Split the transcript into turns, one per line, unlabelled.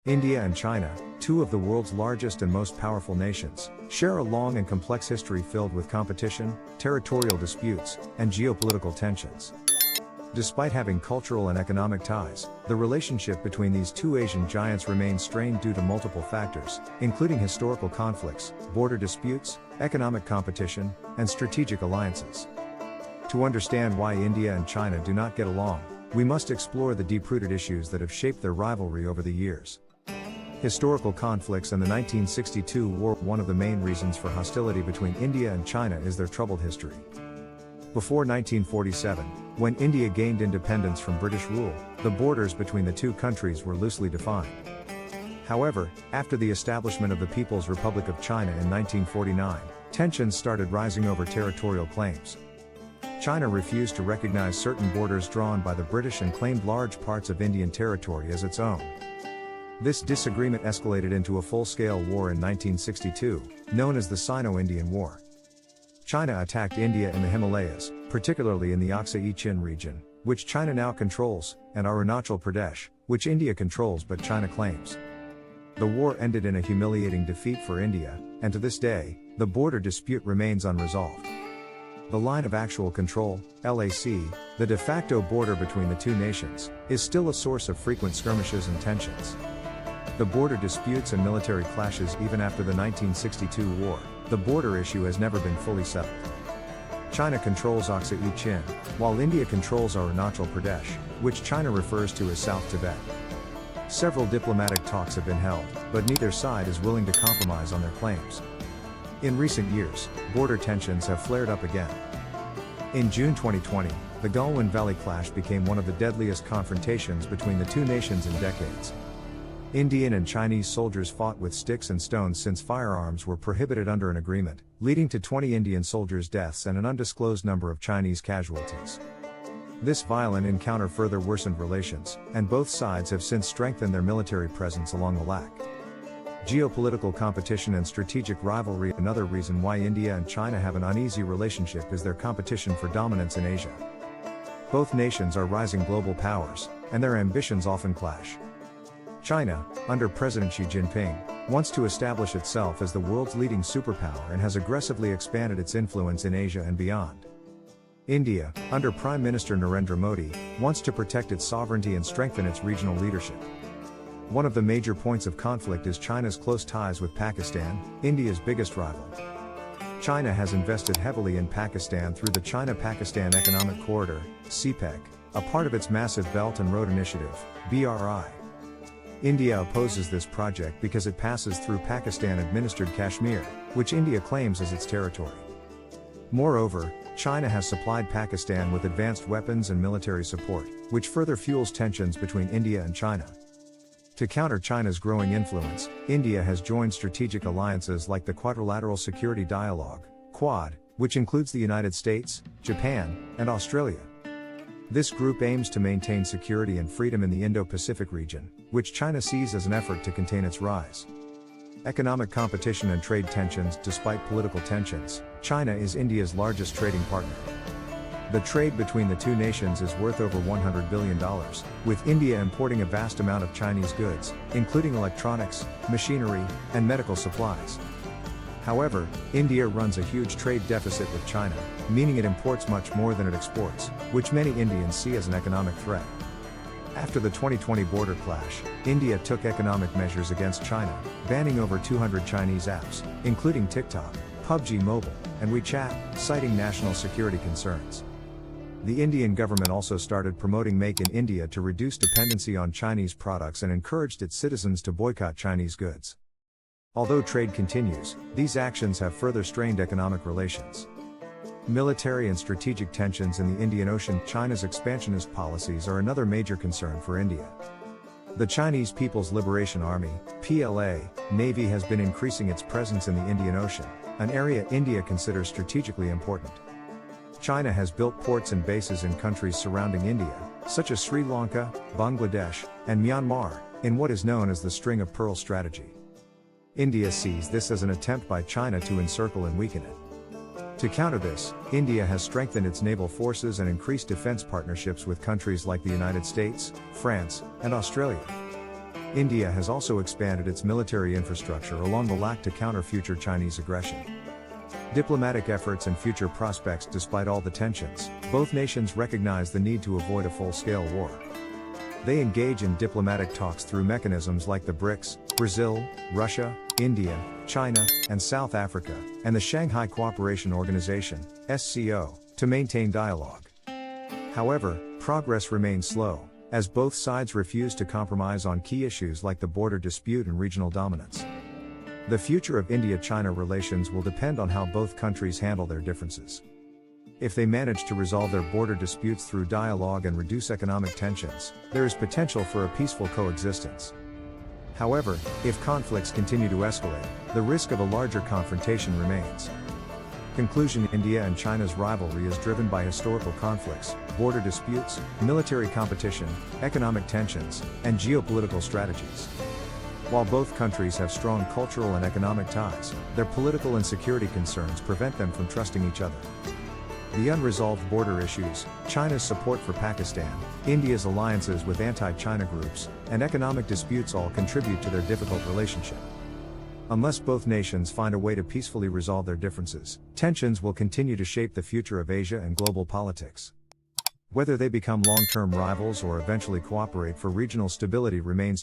India and China, two of the world's largest and most powerful nations, share a long and complex history filled with competition, territorial disputes, and geopolitical tensions. Despite having cultural and economic ties, the relationship between these two Asian giants remains strained due to multiple factors, including historical conflicts, border disputes, economic competition, and strategic alliances. To understand why India and China do not get along, we must explore the deep-rooted issues that have shaped their rivalry over the years. Historical conflicts and the 1962 war. One of the main reasons for hostility between India and China is their troubled history. Before 1947, when India gained independence from British rule, the borders between the two countries were loosely defined. However, after the establishment of the People's Republic of China in 1949, tensions started rising over territorial claims. China refused to recognize certain borders drawn by the British and claimed large parts of Indian territory as its own. This disagreement escalated into a full-scale war in 1962, known as the Sino-Indian War. China attacked India in the Himalayas, particularly in the Aksai Chin region, which China now controls, and Arunachal Pradesh, which India controls but China claims. The war ended in a humiliating defeat for India, and to this day, the border dispute remains unresolved. The line of actual control, LAC, the de facto border between the two nations, is still a source of frequent skirmishes and tensions. The border disputes and military clashes. Even after the 1962 war, the border issue has never been fully settled. China controls Aksai Chin, while India controls Arunachal Pradesh, which China refers to as South Tibet. Several diplomatic talks have been held, but neither side is willing to compromise on their claims. In recent years, border tensions have flared up again. In June 2020, the Galwan Valley clash became one of the deadliest confrontations between the two nations in decades. Indian and Chinese soldiers fought with sticks and stones since firearms were prohibited under an agreement, leading to 20 Indian soldiers' deaths and an undisclosed number of Chinese casualties. This violent encounter further worsened relations, and both sides have since strengthened their military presence along the LAC. Geopolitical competition and strategic rivalry. Another reason why India and China have an uneasy relationship is their competition for dominance in Asia. Both nations are rising global powers, and their ambitions often clash. China, under President Xi Jinping, wants to establish itself as the world's leading superpower and has aggressively expanded its influence in Asia and beyond. India, under Prime Minister Narendra Modi, wants to protect its sovereignty and strengthen its regional leadership. One of the major points of conflict is China's close ties with Pakistan, India's biggest rival. China has invested heavily in Pakistan through the China-Pakistan Economic Corridor, CPEC, a part of its massive Belt and Road Initiative, BRI. India opposes this project because it passes through Pakistan-administered Kashmir, which India claims as its territory. Moreover, China has supplied Pakistan with advanced weapons and military support, which further fuels tensions between India and China. To counter China's growing influence, India has joined strategic alliances like the Quadrilateral Security Dialogue, Quad, which includes the United States, Japan, and Australia. This group aims to maintain security and freedom in the Indo-Pacific region, which China sees as an effort to contain its rise. Economic competition and trade tensions. Despite political tensions, China is India's largest trading partner. The trade between the two nations is worth over $100 billion, with India importing a vast amount of Chinese goods, including electronics, machinery, and medical supplies. However, India runs a huge trade deficit with China, meaning it imports much more than it exports, which many Indians see as an economic threat. After the 2020 border clash, India took economic measures against China, banning over 200 Chinese apps, including TikTok, PUBG Mobile, and WeChat, citing national security concerns. The Indian government also started promoting Make in India to reduce dependency on Chinese products and encouraged its citizens to boycott Chinese goods. Although trade continues, these actions have further strained economic relations. Military and strategic tensions in the Indian Ocean. China's expansionist policies are another major concern for India. The Chinese People's Liberation Army, PLA, Navy has been increasing its presence in the Indian Ocean, an area India considers strategically important. China has built ports and bases in countries surrounding India, such as Sri Lanka, Bangladesh, and Myanmar, in what is known as the String of Pearls strategy. India sees this as an attempt by China to encircle and weaken it. To counter this, India has strengthened its naval forces and increased defense partnerships with countries like the United States, France, and Australia. India has also expanded its military infrastructure along the lake to counter future Chinese aggression. Diplomatic efforts and future prospects. Despite all the tensions, both nations recognize the need to avoid a full-scale war. They engage in diplomatic talks through mechanisms like the BRICS, Brazil, Russia, India, China, and South Africa, and the Shanghai Cooperation Organization, SCO, to maintain dialogue. However, progress remains slow, as both sides refuse to compromise on key issues like the border dispute and regional dominance. The future of India-China relations will depend on how both countries handle their differences. If they manage to resolve their border disputes through dialogue and reduce economic tensions, there is potential for a peaceful coexistence. However, if conflicts continue to escalate, the risk of a larger confrontation remains. Conclusion: India and China's rivalry is driven by historical conflicts, border disputes, military competition, economic tensions, and geopolitical strategies. While both countries have strong cultural and economic ties, their political and security concerns prevent them from trusting each other. The unresolved border issues, China's support for Pakistan, India's alliances with anti-China groups, and economic disputes all contribute to their difficult relationship. Unless both nations find a way to peacefully resolve their differences, tensions will continue to shape the future of Asia and global politics. Whether they become long-term rivals or eventually cooperate for regional stability remains